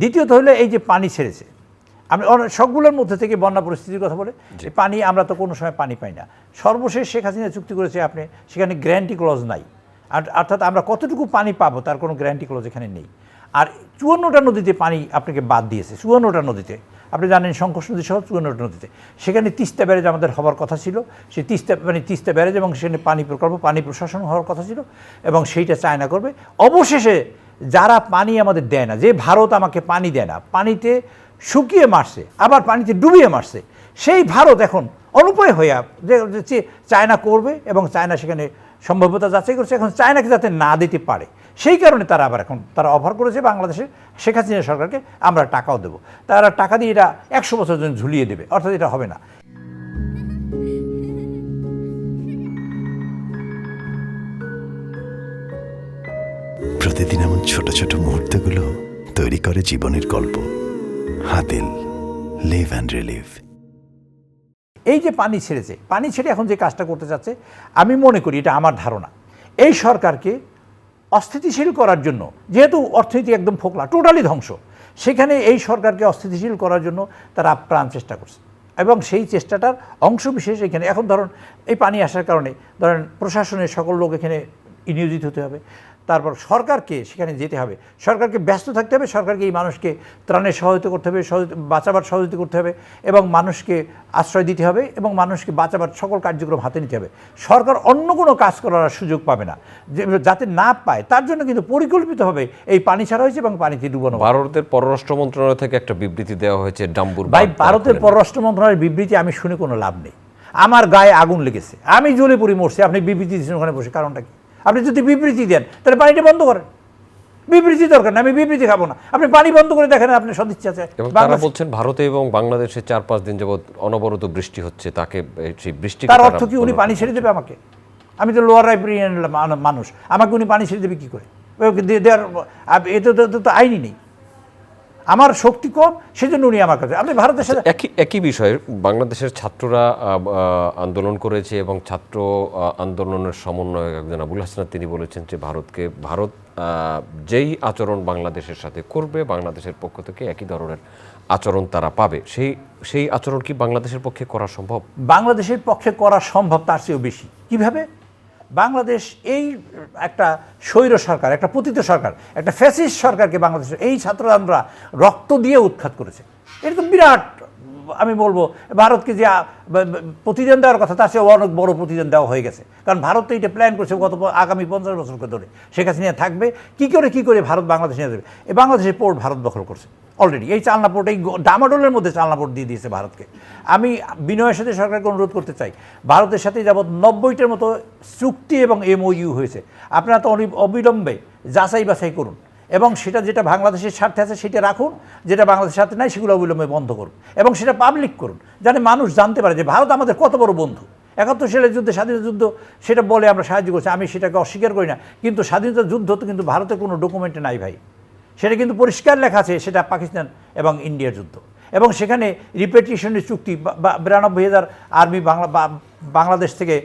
দ্বিতীয়ত হলো এই যে পানি ছেড়েছে, আমি সবগুলোর মধ্যে থেকে বন্যা পরিস্থিতির কথা বলে পানি, আমরা তো কোনো সময় পানি পাই না। সর্বশেষ শেখ হাসিনা চুক্তি করেছে আপনি, সেখানে গ্যারান্টি ক্লজ নাই, অর্থাৎ আমরা কতটুকু পানি পাবো তার কোনো গ্যারান্টি ক্লজ এখানে নেই। আর 54টা নদীতে পানি আপনাকে বাদ দিয়েছে, 54টা নদীতে, আপনি জানেন সংকোষ নদী সহ 54টা নদীতে। সেখানে তিস্তা ব্যারেজ আমাদের হওয়ার কথা ছিল, সেই তিস্তা ব্যারেজ এবং সেখানে পানি প্রকল্প, পানি প্রশাসন হওয়ার কথা ছিল, এবং সেইটা চায়না করবে। অবশেষে যারা পানি আমাদের দেয় না, যে ভারত আমাকে পানি দেয় না, পানিতে শুকিয়ে মারছে, আবার পানিতে ডুবিয়ে মারছে, সেই ভারত এখন অনুপায় হয়ে যে চায়না করবে, এবং চায়না সেখানে সম্ভাব্যতা যাচাই করছে, এখন চায়নাকে যাতে না দিতে পারে সেই কারণে তারা আবার এখন তারা অফার করেছে বাংলাদেশের শেখ হাসিনা সরকারকে, আমরা টাকাও দেবো। তারা টাকা দিয়ে এটা 100 বছর জন্য ঝুলিয়ে দেবে, অর্থাৎ এটা হবে না। প্রতিদিন এমন ছোট ছোট মুহূর্তগুলো তৈরি করে জীবনের গল্প। Hatil, live and relive. এই যে পানি ছেড়েছে, পানি ছেড়ে এখন যে কাজটা করতে চাচ্ছে, আমি মনে করি, এটা আমার ধারণা, এই সরকারকে অস্থিতিশীল করার জন্য, যেহেতু অর্থনীতি একদম ফোকলা, টোটালি ধ্বংস, সেখানে এই সরকারকে অস্থিতিশীল করার জন্য তারা আপ্রাণ চেষ্টা করছে, এবং সেই চেষ্টাটার অংশ বিশেষ এখানে। এখন ধরুন এই পানি আসার কারণে ধরেন প্রশাসনের সকল লোক এখানে নিয়োজিত হতে হবে, তারপর সরকারকে সেখানে যেতে হবে, সরকারকে ব্যস্ত থাকতে হবে, সরকারকে এই মানুষকে ত্রাণের সহায়তা করতে হবে, বাঁচাবার সহযোগিতা করতে হবে, এবং মানুষকে আশ্রয় দিতে হবে, এবং মানুষকে বাঁচাবার সকল কার্যক্রম হাতে নিতে হবে। সরকার অন্য কোনো কাজ করার সুযোগ পাবে না, যাতে না পায় তার জন্য কিন্তু পরিকল্পিতভাবে এই পানি ছাড়া হয়েছে এবং পানিতে ডুবানো। ভারতের পররাষ্ট্র মন্ত্রণালয় থেকে একটা বিবৃতি দেওয়া হয়েছে ডাম্বুর। ভাই, ভারতের পররাষ্ট্র মন্ত্রণালয়ের বিবৃতি আমি শুনে কোনো লাভ নেই। আমার গায়ে আগুন লেগেছে, আমি জ্বলে পড়ি মরছি, আপনি বিবৃতি দিচ্ছেন ওখানে বসে, কারণটা কি? আপনি যদি বিবৃতি দেন তাহলে পানিটা বন্ধ করেন, বিবৃতি দরকার না, আমি বিবৃতি খাবো না, আপনি পানি বন্ধ করে দেখেন আপনি সদিচ্ছা আছে। তারা বলছেন ভারতে এবং বাংলাদেশে 4-5 দিন যাবত অনবরত বৃষ্টি হচ্ছে, তাকে সেই বৃষ্টি, তার অর্থ কি উনি পানি ছেড়ে দেবে আমাকে? আমি তো লোয়ার রাইব্রেরিয়ান মানুষ, আমাকে উনি পানি ছেড়ে দেবে কী করে? এতে তো আইনই নেই, আমার শক্তি কম, সেজন্য উনি আমার কাছে। আপনি ভারতের সাথে একই বিষয়ে বাংলাদেশের ছাত্ররা আন্দোলন করেছে, এবং ছাত্র আন্দোলনের সমন্বয়ক একজন আবুল হাসনাত তিনি বলেছেন যে ভারত যেই আচরণ বাংলাদেশের সাথে করবে, বাংলাদেশের পক্ষ থেকে একই ধরনের আচরণ তারা পাবে। সেই আচরণ কি বাংলাদেশের পক্ষে করা সম্ভব? বাংলাদেশের পক্ষে করা সম্ভব, তার চেয়েও বেশি। কিভাবে? বাংলাদেশ এই একটা স্বৈর সরকার, একটা পতিত সরকার, একটা ফ্যাসিস্ট সরকারকে বাংলাদেশের এই ছাত্ররা রক্ত দিয়ে উৎখাত করেছে। এটা তো বিরাট, আমি বলবো ভারতকে যে প্রতিদান দেওয়ার কথা তার চেয়ে অনেক বড় প্রতিদান দেওয়া হয়ে গেছে। কারণ ভারত তো এটা প্ল্যান করছে গত আগামী 50 বছরকে ধরে শেখ হাসিনা থাকবে, কী করে ভারত বাংলাদেশ নিয়ে যাবে। এই বাংলাদেশের পোর্ট ভারত দখল করছে অলরেডি, এই চালনা পোর্ট, এই ডামাডোলের মধ্যে চালনা পোর্ট দিয়ে দিয়েছে ভারতকে। আমি বিনয়ের সাথে সরকারকে অনুরোধ করতে চাই, ভারতের সাথে যাবৎ 90টার মতো চুক্তি এবং MOU হয়েছে, আপনারা তো অবিলম্বে যাচাই বাছাই করুন, এবং সেটা যেটা বাংলাদেশের স্বার্থে আছে সেটা রাখুন, যেটা বাংলাদেশের স্বার্থে নাই সেগুলো অবিলম্বে বন্ধ করুন, এবং সেটা পাবলিক করুন, যাতে মানুষ জানতে পারে যে ভারত আমাদের কত বড় বন্ধু। 71 সালের যুদ্ধে, স্বাধীনতা যুদ্ধ, সেটা বলে আমরা সাহায্য করছি, আমি সেটাকে অস্বীকার করি না, কিন্তু স্বাধীনতা যুদ্ধ তো কিন্তু ভারতের কোনো ডকুমেন্টে নাই ভাই, সেটা কিন্তু পরিষ্কার লেখা আছে, সেটা পাকিস্তান এবং ইন্ডিয়ার যুদ্ধ, এবং সেখানে রিপেটিশনের চুক্তি 92,000 আর্মি বাংলাদেশ থেকে,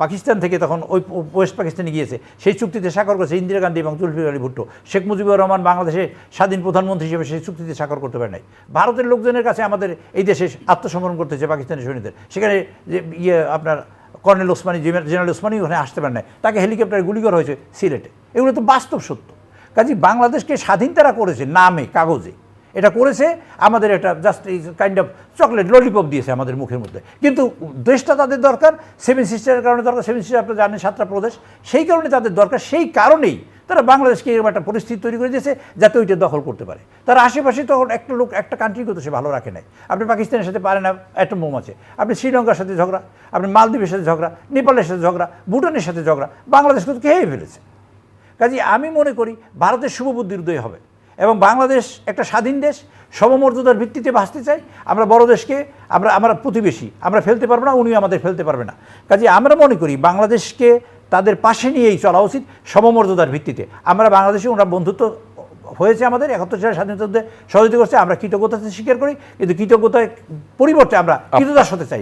পাকিস্তান থেকে তখন ওই ওয়েস্ট পাকিস্তানে গিয়েছে, সেই চুক্তিতে স্বাক্ষর করেছে ইন্দিরা গান্ধী এবং জুলফিকার আলী ভুট্টো। শেখ মুজিবুর রহমান বাংলাদেশে স্বাধীন প্রধানমন্ত্রী হিসেবে সেই চুক্তিতে স্বাক্ষর করতে পারে নাই। ভারতের লোকজনের কাছে আমাদের এই দেশে আত্মসমর্পণ করতেছে পাকিস্তানি সৈনিকদের, সেখানে যে আপনার কর্নেল ওসমানী, জেনারেল ওসমানী ওখানে আসতে পারে নাই, তাকে হেলিকপ্টারে গুলি করা হয়েছে সিলেটে। এগুলো তো বাস্তব সত্য। কাজে বাংলাদেশকে স্বাধীন তারা করেছে নামে, কাগজে, এটা করেছে আমাদের একটা জাস্ট এই কাইন্ড অফ চকলেট ললিপপ দিয়েছে আমাদের মুখের মধ্যে, কিন্তু দেশটা তাদের দরকার, 7 সিস্টারের কারণে দরকার। 7 সিস্টার আপনারা জানেন 7টা প্রদেশ, সেই কারণে তাদের দরকার, সেই কারণেই তারা বাংলাদেশকে এরকম একটা পরিস্থিতি তৈরি করে দিয়েছে যাতে ওইটা দখল করতে পারে। তার আশেপাশে তখন একটা লোক একটা কান্ট্রিকে তো সে ভালো রাখে নাই। আপনি পাকিস্তানের সাথে পারেন না, একটা বোম আছে, আপনি শ্রীলঙ্কার সাথে ঝগড়া, আপনি মালদ্বীপের সাথে ঝগড়া, নেপালের সাথে ঝগড়া, ভুটানের সাথে ঝগড়া, বাংলাদেশকে তো খেয়ে ফেলেছে। কাজে আমি মনে করি ভারতের শুভবুদ্ধির উদয় হবে, এবং বাংলাদেশ একটা স্বাধীন দেশ, সমমর্যাদার ভিত্তিতে বাঁচতে চাই। আমরা বড় দেশকে আমরা প্রতিবেশী, আমরা ফেলতে পারবো না, উনিও আমাদের ফেলতে পারবে না। কাজে আমরা মনে করি বাংলাদেশকে তাদের পাশে নিয়েই চলা উচিত সমমর্যাদার ভিত্তিতে। আমরা বাংলাদেশে, ওরা বন্ধুত্ব হয়েছে আমাদের, 71 সালের স্বাধীনতা যুদ্ধে সহযোগিতা করছে, আমরা কৃতজ্ঞতা স্বীকার করি, কিন্তু কৃতজ্ঞতার পরিবর্তে আমরা কৃতজ্ঞতার সাথে চাই।